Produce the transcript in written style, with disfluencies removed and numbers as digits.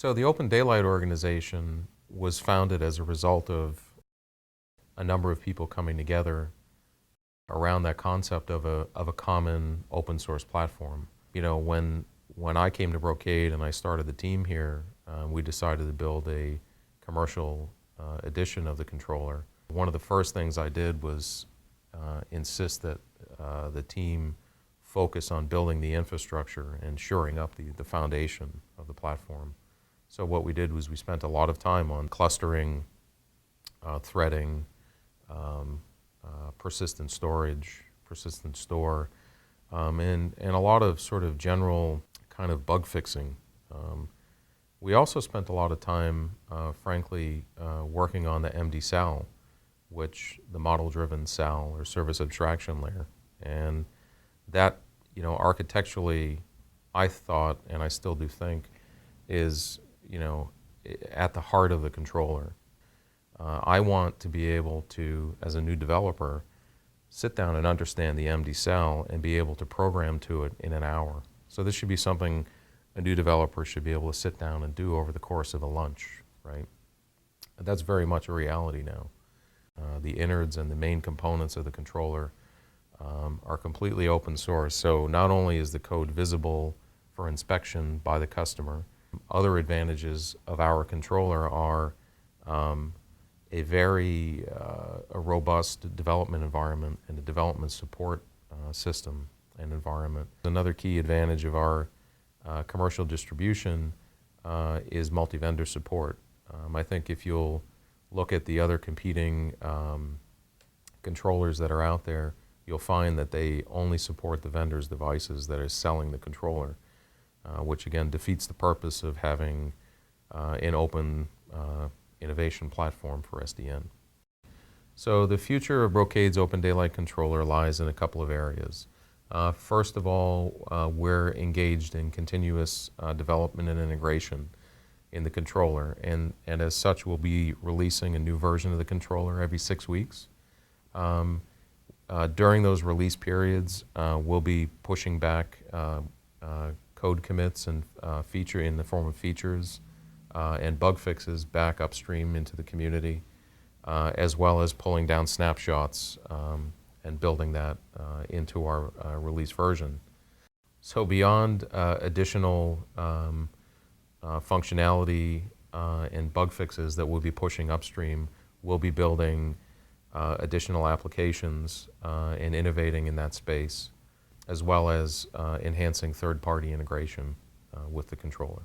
So the Open Daylight organization was founded as a result of a number of people coming together around that concept of a common open source platform. You know, when I came to Brocade and I started the team here, we decided to build a commercial edition of the controller. One of the first things I did was insist that the team focus on building the infrastructure and shoring up the foundation of the platform. So what we did was we spent a lot of time on clustering, threading, persistent storage, persistent store, and a lot of sort of general kind of bug fixing. We also spent a lot of time, frankly, working on the MD-SAL, which the model-driven SAL, or service abstraction layer. And that, you know, architecturally, I thought, and I still do think, is, you know, at the heart of the controller. I want to be able to, as a new developer, sit down and understand the MD-SAL and be able to program to it in an hour. So this should be something a new developer should be able to sit down and do over the course of a lunch, right? And that's very much a reality now. The innards and the main components of the controller are completely open source. So not only is the code visible for inspection by the customer, other advantages of our controller are a very a robust development environment and a development support system and environment. Another key advantage of our commercial distribution is multi-vendor support. I think if you'll look at the other competing controllers that are out there, you'll find that they only support the vendor's devices that are selling the controller, which again defeats the purpose of having an open innovation platform for SDN. So the future of Brocade's Open Daylight controller lies in a couple of areas. First of all, we're engaged in continuous development and integration in the controller, and as such we'll be releasing a new version of the controller every 6 weeks. During those release periods, we'll be pushing back code commits and feature in the form of features and bug fixes back upstream into the community, as well as pulling down snapshots and building that into our release version. So beyond additional functionality and bug fixes that we'll be pushing upstream, we'll be building additional applications and innovating in that space, as well as enhancing third-party integration with the controller.